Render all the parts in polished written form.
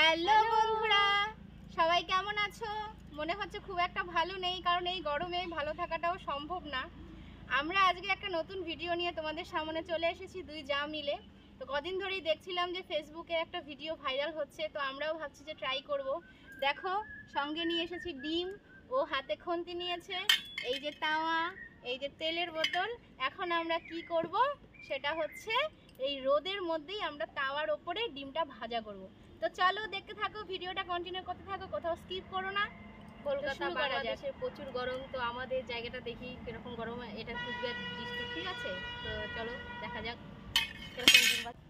Hello বন্ধুরা, সবাই কেমন আছো? মনে হচ্ছে খুব একটা ভালো নেই, কারণ এই গরমে ভালো থাকাটাও সম্ভব না। আমরা আজকে একটা নতুন ভিডিও নিয়ে তোমাদের সামনে চলে এসেছি দুই যা মিলে। তো কদিন ধরেই দেখছিলাম যে ফেসবুকে একটা ভিডিও ভাইরাল হচ্ছে, তো আমরাও ভাবছি যে ট্রাই করব। দেখো, সঙ্গে নিয়ে এসেছি ডিম, ও হাতে খুন্তি নিয়েছে, এই যে তাওয়া, এই যে তেলের বোতল। এখন আমরা কি করব সেটা হচ্ছে এই রোদের মধ্যেই আমরা তাওয়ার ওপরে ডিমটা ভাজা করব। তো চলো দেখতে থাকো, ভিডিওটা কন্টিনিউ করতে থাকো, কোথাও স্কিপ করো না। কলকাতা বাংলাদেশে প্রচুর গরম, তো আমাদের জায়গাটা দেখি কিরকম গরম। এটা কুচবিহার ডিস্ট্রিক্ট, ঠিক আছে? তো চলো দেখা যাক কিরকম ডিম ভাজা।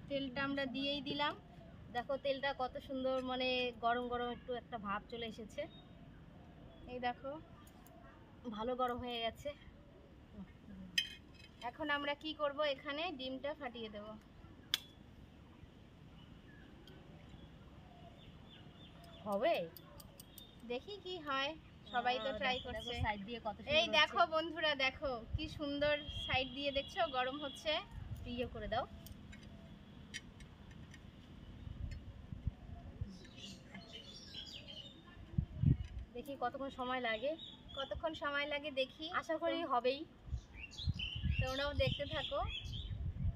তেলটা আমরা দিয়েই দিলাম। দেখো তেলটা কত সুন্দর, মানে গরম গরম একটু একটা ভাব চলে এসেছে। এই দেখো ভালো গরম হয়ে গেছে। এখন আমরা কি করব, এখানে ডিমটা ফাটিয়ে দেব। হবে, দেখি কি হয়, সবাই তো ট্রাই করছে। সাইড দিয়ে কত এই দেখো বন্ধুরা, দেখো কি সুন্দর সাইড দিয়ে, দেখছো গরম হচ্ছে। ইয়ে করে দাও। দেখি কতক্ষণ সময় লাগে, কতক্ষণ সময় লাগে দেখি, আশা করি হবেই। তোমরাও দেখতে থাকো।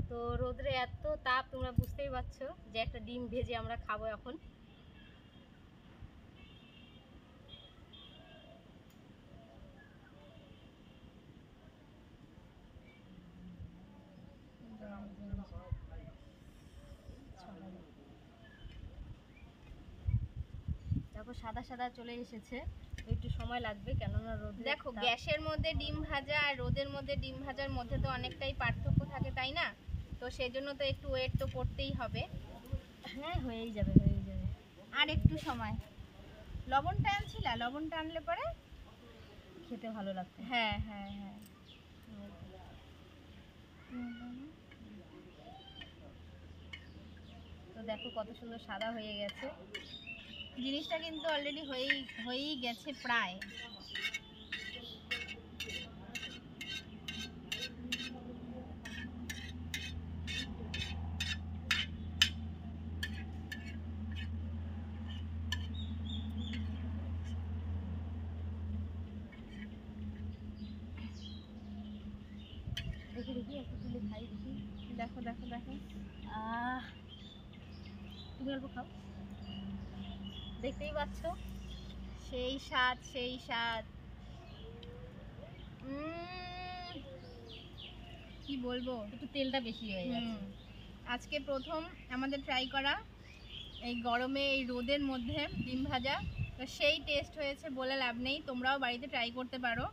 তো রোদ্রে এত তাপ, তোমরা বুঝতেই পারছো যে একটা ডিম ভেজে আমরা খাবো এখন। দেখো সাদা সাদা চলে এসেছে, একটু সময় লাগবে, কেননা রোদ। দেখো গ্যাসের মধ্যে ডিম ভাজা আর রোদের মধ্যে ডিম ভাজার মধ্যে তো অনেকটাই পার্থক্য থাকে, তাই না? তো সেজন্য তো একটু ওয়েট তো করতেই হবে। হ্যাঁ, হয়েই যাবে হয়েই যাবে। আর একটু সময়। লবণটা আনছিলা? লবণটা আনলে পরে খেতে ভালো লাগবে। হ্যাঁ হ্যাঁ হ্যাঁ। তো দেখো কত সুন্দর সাদা হয়ে গেছে। জিনিসটা কিন্তু অলরেডি হয়েই গেছে প্রায়। দেখি দেখি একটু তুলে খাই দেখি। দেখো দেখো দেখো, তুমি অল্প খাও। দেখতেই পাচ্ছ সেই স্বাদ সেই স্বাদ। কি বলবো, একটু তেলটা বেশি হয়ে গেছে। আজকে প্রথম আমাদের ট্রাই করা এই গরমে এই রোদের মধ্যে ডিম ভাজা, তো সেই টেস্ট হয়েছে বলে লাভ নেই। তোমরাও বাড়িতে ট্রাই করতে পারো।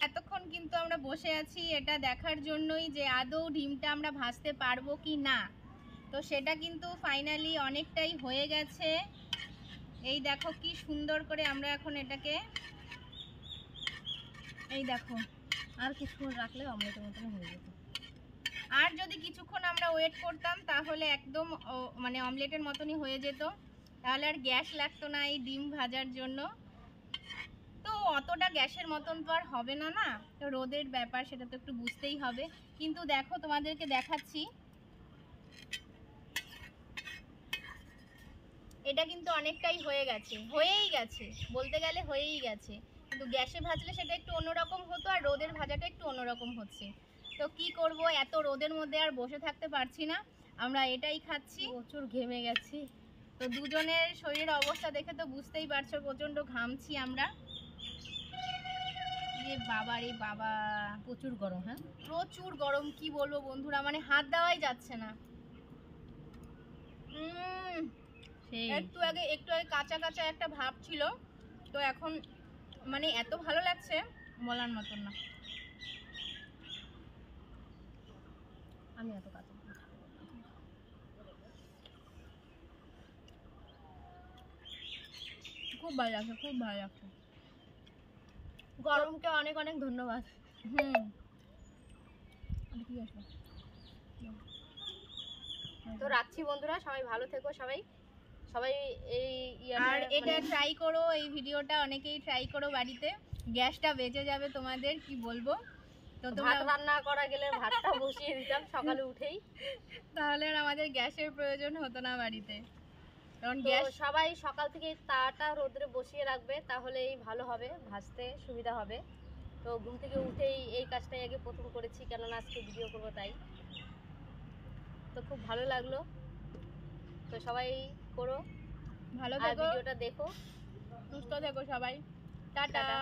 এতক্ষণ কিন্তু আমরা বসে আছি এটা দেখার জন্যই যে আদৌ ডিমটা আমরা ভাজতে পারবো কি না। তো সেটা কিন্তু ফাইনালি অনেকটাই হয়ে গেছে। এই দেখো কি সুন্দর করে আমরা এখন এটাকে, এই দেখো, আর কিছুক্ষণ রাখলে অমলেটের মতন হয়ে যেত। আর যদি কিছুক্ষণ আমরা ওয়েট করতাম তাহলে একদম মানে অমলেটের মতনই হয়ে যেত, তাহলে আর গ্যাস লাগতো না এই ডিম ভাজার জন্য। তো অতটা গ্যাসের মতন তো আর হবে না, না তো রোদের ব্যাপার, সেটা তো একটু বুঝতেই হবে। কিন্তু দেখো তোমাদেরকে দেখাচ্ছি, এটা কিন্তু অনেকটাই হয়েই গেছে বলতে গেলে, হয়েই গেছে। কিন্তু গ্যাসে ভাজলে সেটা একটু অন্যরকম হতো, আর রোদের ভাজাটা একটু অন্যরকম হচ্ছে। তো কি করব, এত রোদের মধ্যে আর বসে থাকতে পারছি না, আমরা এটাই খাচ্ছি। প্রচুর ঘেমে গেছি। তো দুজনের শরীরের অবস্থা দেখে তো বুঝতেই পারছো, প্রচন্ড ঘামছি আমরা। বাবা রে বাবা, প্রচুর গরম। হ্যাঁ, প্রচুর গরম, কি বলবো বন্ধুরা, মানে হাত দেওয়াই যাচ্ছে না। একটু আগে কাঁচা কাঁচা একটা ভাব ছিল, তো এখন মানে এত ভালো লাগছে বলার মতন না। আমি এত কাঁচা খুব ভালো লাগছে, খুব ভালো লাগছে। গরমকে অনেক অনেক ধন্যবাদ। তো রাখছি বন্ধুরা, সবাই ভালো থেকো। সবাই এই আর এটা ট্রাই করো, এই ভিডিওটা অনেকেই ট্রাই করো বাড়িতে, গ্যাসটা বেঁচে যাবে তোমাদের, কি বলবো। তো ভাত তোমরা রান্না করা গেলে ভাতটা বসিয়ে দিতাম সকালে উঠেই। তাহলে আর আমাদের গ্যাসের প্রয়োজন হতো না বাড়িতে, কারণ তো গ্যাস সবাই সকাল থেকে তাটা রোদ্রে বসিয়ে রাখবে, তাহলেই ভালো হবে, ভাজতে সুবিধা হবে। তো ঘুম থেকে উঠেই এই কাজটাই আগে প্রথম করেছি, কেননা আজকে ভিডিও করবো তাই। তো খুব ভালো লাগলো, তো সবাই করো ভালো আর থেকো, ভিডিওটা দেখো। সুস্থ থেকো সবাই, টাটা। টাটা।